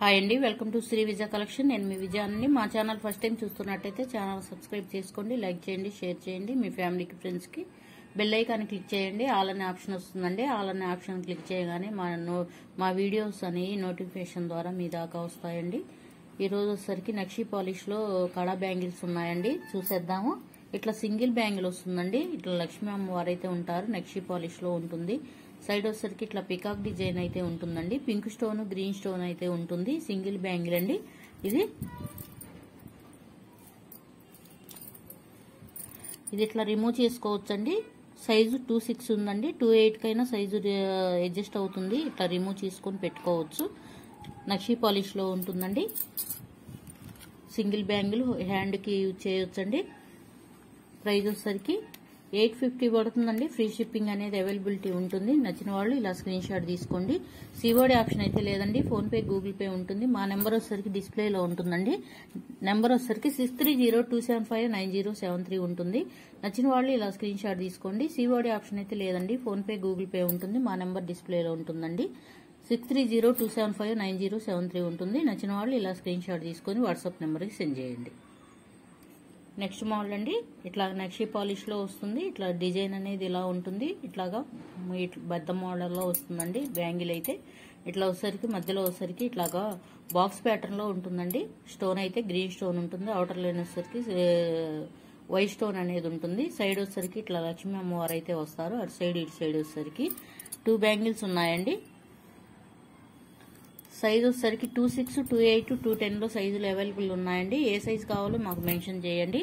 Hi అండి, welcome to Shri Vijaya collection. నేను మీ విజయాన్ని. మా ఛానల్ ఫస్ట్ టైం చూస్తున్నట్టయితే ఛానల్ సబ్స్క్రైబ్ చేసుకోండి, లైక్ చేయండి, షేర్ చేయండి. మీ ఫ్యామిలీకి, ఫ్రెండ్స్కి బెల్ ఐకాన్ క్లిక్ చేయండి. ఆల్ అనే ఆప్షన్ వస్తుందండి. ఆల్ అనే ఆప్షన్ క్లిక్ చేయగానే మా వీడియోస్ అనేవి నోటిఫికేషన్ ద్వారా మీ దాకా వస్తాయండి. ఈరోజు వచ్చేసరికి నక్షి పాలిష్లో కడా బ్యాంగిల్స్ ఉన్నాయండి, చూసేద్దాము. ఇట్లా సింగిల్ బ్యాంగిల్ వస్తుందండి. ఇట్లా లక్ష్మీ అమ్మవారు అయితే ఉంటారు, నక్షి పాలిష్లో ఉంటుంది. సైడ్ వచ్చేసరికి ఇట్లా పికాక్ డిజైన్ అయితే ఉంటుందండి. పింక్ స్టోన్, గ్రీన్ స్టోన్ అయితే ఉంటుంది. సింగిల్ బ్యాంగిల్ అండి ఇది. ఇట్లా రిమూవ్ చేసుకోవచ్చండి. సైజు 2.6 ఉందండి. 2.8 కైనా సైజు అడ్జస్ట్ అవుతుంది. ఇట్లా రిమూవ్ చేసుకొని పెట్టుకోవచ్చు. నక్షి పాలిష్లో ఉంటుందండి. సింగిల్ బ్యాంగిల్ హ్యాండ్కి యూజ్ చేయొచ్చండి. ప్రైస్ వచ్చేసరికి 850 పడుతుందండి. ఫ్రీ షిప్పింగ్ అనేది అవైలబిలిటీ ఉంటుంది. నచ్చిన వాళ్ళు ఇలా స్క్రీన్ షాట్ తీసుకోండి. సిఓడి ఆప్షన్ అయితే లేదండి. ఫోన్పే, గూగుల్ పే ఉంటుంది. మా నెంబర్ వచ్చేసరికి డిస్ప్లేలో ఉంటుందండి. నెంబర్ వచ్చేసరికి 6302759073 ఉంటుంది. నచ్చిన వాళ్ళు ఇలా స్క్రీన్ షాట్ తీసుకోండి. సిఓడి ఆప్షన్ అయితే లేదండి. ఫోన్పే, గూగుల్ పే ఉంటుంది. మా నెంబర్ డిస్ప్లేలో ఉంటుందండి. 6302759073 ఉంటుంది. నచ్చిన వాళ్ళు ఇలా స్క్రీన్ షాట్ తీసుకొని వాట్సాప్ నెంబర్కి సెండ్ చేయండి. నెక్స్ట్ మోడల్ అండి. ఇట్లా నక్షి పాలిష్లో వస్తుంది. ఇట్లా డిజైన్ అనేది ఇలా ఉంటుంది. ఇట్లాగా బద్ద మోడల్లో వస్తుందండి. బ్యాంగిల్ అయితే ఇట్లా వచ్చేసరికి మధ్యలో వచ్చేసరికి ఇట్లాగా బాక్స్ ప్యాటర్న్లో ఉంటుందండి. స్టోన్ అయితే గ్రీన్ స్టోన్ ఉంటుంది. అవుటర్ లైన్ వచ్చేసరికి వైట్ స్టోన్ అనేది ఉంటుంది. సైడ్ వచ్చేసరికి ఇట్లా లక్ష్మీ అమ్మవారు అయితే వస్తారు. అటు సైడ్ ఇటు సైడ్ వచ్చేసరికి 2 బ్యాంగిల్స్ ఉన్నాయండి. సైజ్ వచ్చేసరికి 2.6, 2.8, 2.10లో సైజులు అవైలబుల్ ఉన్నాయండి. ఏ సైజు కావాలో మాకు మెన్షన్ చేయండి.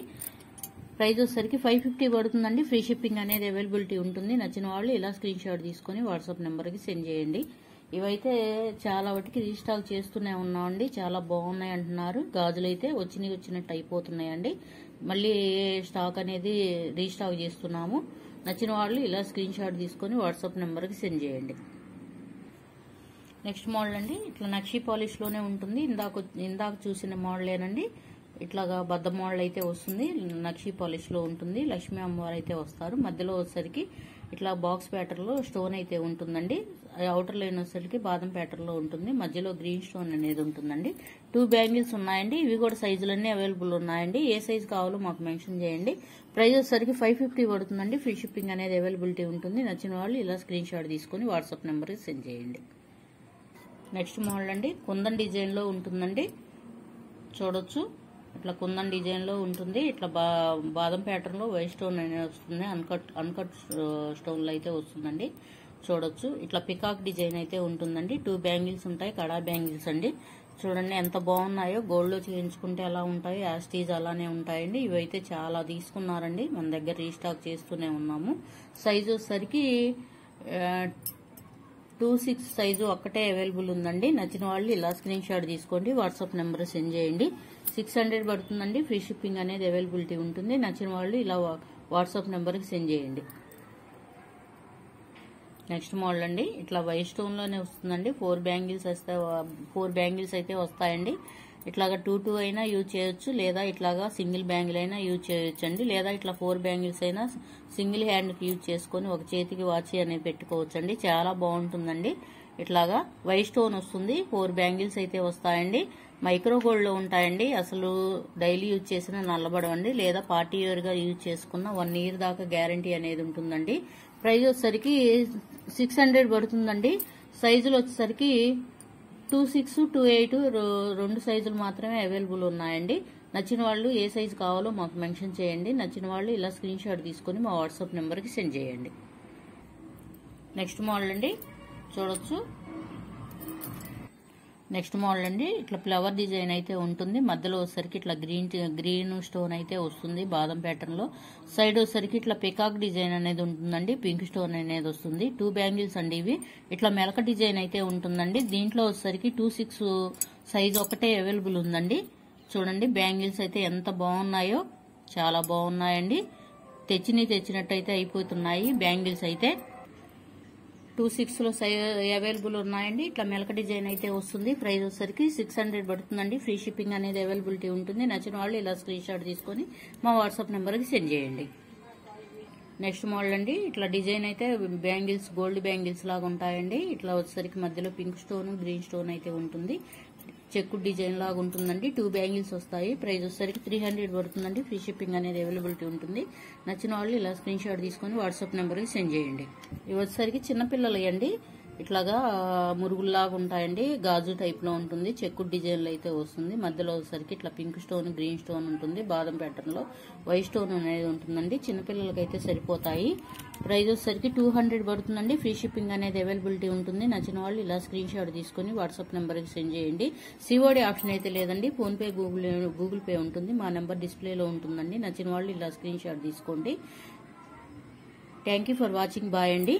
ప్రైస్ వచ్చేసరికి 550 పడుతుందండి. ఫ్రీ షిప్పింగ్ అనేది అవైలబిలిటీ ఉంటుంది. నచ్చిన వాళ్ళు ఇలా స్క్రీన్ షాట్ తీసుకుని వాట్సాప్ నెంబర్కి సెండ్ చేయండి. ఇవైతే చాలా వాటికి రీస్టాక్ చేస్తూనే ఉన్నామండి. చాలా బాగున్నాయి అంటున్నారు. గాజులు అయితే వచ్చినట్టు అయిపోతున్నాయండి. మళ్ళీ స్టాక్ అనేది రీస్టాక్ చేస్తున్నాము. నచ్చిన వాళ్ళు ఇలా స్క్రీన్ షాట్ తీసుకుని వాట్సాప్ నెంబర్కి సెండ్ చేయండి. నెక్స్ట్ మోడల్ అండి. ఇట్లా నక్షి పాలిష్లోనే ఉంటుంది. ఇందాక చూసిన మోడలేనండి. ఇట్లాగా బద్ద మోడల్ అయితే వస్తుంది. నక్షి పాలిష్లో ఉంటుంది. లక్ష్మీ అమ్మవారు అయితే వస్తారు. మధ్యలో వచ్చేసరికి ఇట్లా బాక్స్ ప్యాటర్న్లో స్టోన్ అయితే ఉంటుందండి. అవుటర్ లైన్ వచ్చేసరికి బాదం ప్యాటర్న్లో ఉంటుంది. మధ్యలో గ్రీన్ స్టోన్ అనేది ఉంటుందండి. 2 బ్యాంగిల్స్ ఉన్నాయండి. ఇవి కూడా సైజులన్నీ అవైలబుల్ ఉన్నాయండి. ఏ సైజు కావాలో మాకు మెన్షన్ చేయండి. ప్రైస్ వచ్చేసరికి 550 పడుతుందండి. ఫ్రీ షిప్పింగ్ అనేది అవైలబిలిటీ ఉంటుంది. నచ్చిన వాళ్ళు ఇలా స్క్రీన్ షాట్ తీసుకుని వాట్సాప్ నెంబర్కి సెండ్ చేయండి. నెక్స్ట్ మోడల్ అండి. కుందన్ డిజైన్లో ఉంటుందండి. చూడొచ్చు. ఇట్లా కుందన్ డిజైన్లో ఉంటుంది. ఇట్లా బాదం ప్యాటర్న్లో వైట్ స్టోన్ అనేది వస్తుంది. అన్కట్ స్టోన్లో అయితే వస్తుందండి. చూడొచ్చు. ఇట్లా పికాక్ డిజైన్ అయితే ఉంటుందండి. 2 బ్యాంగిల్స్ ఉంటాయి. కడా బ్యాంగిల్స్ అండి. చూడండి ఎంత బాగున్నాయో. గోల్డ్లో చేయించుకుంటే ఎలా ఉంటాయో యాస్టీజ్ అలానే ఉంటాయండి. ఇవైతే చాలా తీసుకున్నారండి. మన దగ్గర రీస్టాక్ చేస్తూనే ఉన్నాము. సైజు వచ్చేసరికి 2.6 సైజు ఒక్కటే అవైలబుల్ ఉందండి. నచ్చిన వాళ్ళు ఇలా స్క్రీన్ షాట్ తీసుకోండి. వాట్సాప్ నెంబర్ సెండ్ చేయండి. 600 పడుతుందండి. ఫ్రీ షిప్పింగ్ అనేది అవైలబిలిటీ ఉంటుంది. నచ్చిన వాళ్ళు ఇలా వాట్సాప్ నెంబర్కి సెండ్ చేయండి. నెక్స్ట్ మోడల్ అండి. ఇట్లా వైట్ స్టోన్లోనే వస్తుందండి. 4 బ్యాంగిల్స్ అయితే వస్తాయండి. ఇట్లాగా 2 అయినా యూజ్ చేయొచ్చు, లేదా ఇట్లాగా సింగిల్ బ్యాంగిల్ అయినా యూజ్ చేయొచ్చు అండి. లేదా ఇట్లా 4 బ్యాంగిల్స్ అయినా సింగిల్ హ్యాండ్కి యూజ్ చేసుకొని ఒక చేతికి వాచ్ అనేది పెట్టుకోవచ్చు అండి. చాలా బాగుంటుందండి. ఇట్లాగా వైట్ స్టోన్ వస్తుంది. 4 బ్యాంగిల్స్ అయితే వస్తాయండి. మైక్రో గోల్డ్లో ఉంటాయండి. అసలు డైలీ యూజ్ చేసిన నల్లబడవండి. లేదా పార్టీ వేర్గా యూజ్ చేసుకున్న 1 ఇయర్ దాకా గ్యారంటీ అనేది ఉంటుందండి. ప్రైస్ వచ్చేసరికి 600 పడుతుందండి. సైజులు వచ్చేసరికి 2.6, 2.8 2 సైజులు మాత్రమే అవైలబుల్ ఉన్నాయండి. నచ్చిన వాళ్ళు ఏ సైజు కావాలో మాకు మెన్షన్ చేయండి. నచ్చిన వాళ్ళు ఇలా స్క్రీన్ షాట్ తీసుకుని మా వాట్సాప్ నెంబర్కి సెండ్ చేయండి. నెక్స్ట్ మోడల్ అండి. చూడొచ్చు. నెక్స్ట్ మోడల్ అండి. ఇట్లా ఫ్లవర్ డిజైన్ అయితే ఉంటుంది. మధ్యలో వచ్చేసరికి ఇట్లా గ్రీన్ స్టోన్ అయితే వస్తుంది బాదం ప్యాటర్న్ లో. సైడ్ వచ్చేసరికి ఇట్లా పికాక్ డిజైన్ అనేది ఉంటుందండి. పింక్ స్టోన్ అనేది వస్తుంది. 2 బ్యాంగిల్స్ అండి ఇవి. ఇట్లా మెలక డిజైన్ అయితే ఉంటుందండి. దీంట్లో వచ్చేసరికి 2.6 సైజ్ ఒకటే అవైలబుల్ ఉందండి. చూడండి బ్యాంగిల్స్ అయితే ఎంత బాగున్నాయో. చాలా బాగున్నాయండి. తెచ్చినట్టు అయితే అయిపోతున్నాయి బ్యాంగిల్స్ అయితే. 2.6లో అవైలబుల్ ఉన్నాయండి. ఇట్లా మెలక డిజైన్ అయితే వస్తుంది. ప్రైస్ వచ్చేసరికి 600 పడుతుందండి. ఫ్రీ షిప్పింగ్ అనేది అవైలబిలిటీ ఉంటుంది. నచ్చిన వాళ్ళు ఇలా స్క్రీన్ షాట్ తీసుకొని మా వాట్సాప్ నెంబర్కి సెండ్ చేయండి. నెక్స్ట్ మోడల్ అండి. ఇట్లా డిజైన్ అయితే బ్యాంగిల్స్, గోల్డ్ బ్యాంగిల్స్ లాగా ఉంటాయండి. ఇట్లా వచ్చేసరికి మధ్యలో పింక్ స్టోన్, గ్రీన్ స్టోన్ అయితే ఉంటుంది. చెక్కు డిజైన్ లాగా ఉంటుందండి. 2 బ్యాంగిల్స్ వస్తాయి. ప్రైస్ వచ్చేసరికి 300 పడుతుందండి. ఫ్రీ షిప్పింగ్ అనేది అవైలబిలిటీ ఉంటుంది. నచ్చిన వాళ్ళు ఇలా స్క్రీన్ షాట్ తీసుకొని వాట్సాప్ నెంబర్కి సెండ్ చేయండి. ఇవి వచ్చేసరికి చిన్నపిల్లలు అండి. ఇట్లాగా మురుగుల్లాగా ఉంటాయండి. గాజు టైప్ లో ఉంటుంది. చెక్కు డిజైన్ లో అయితే వస్తుంది. మధ్యలో వచ్చేసరికి ఇట్లా పింక్ స్టోన్, గ్రీన్ స్టోన్ ఉంటుంది. బాదం ప్యాటర్న్ లో వైట్ స్టోన్ అనేది ఉంటుందండి. చిన్నపిల్లలకి అయితే సరిపోతాయి. ప్రైస్ వచ్చేసరికి 200 పడుతుందండి. ఫ్రీ షిప్పింగ్ అనేది అవైలబిలిటీ ఉంటుంది. నచ్చిన వాళ్ళు ఇలా స్క్రీన్ షాట్ తీసుకుని వాట్సాప్ నెంబర్ కి సెండ్ చేయండి. సిఓడి ఆప్షన్ అయితే లేదండి. ఫోన్ పే, గూగుల్ పే ఉంటుంది. మా నెంబర్ డిస్ప్లేలో ఉంటుందండి. నచ్చిన వాళ్ళు ఇలా స్క్రీన్ షాట్ తీసుకోండి. Thank you for watching. Bye అండి.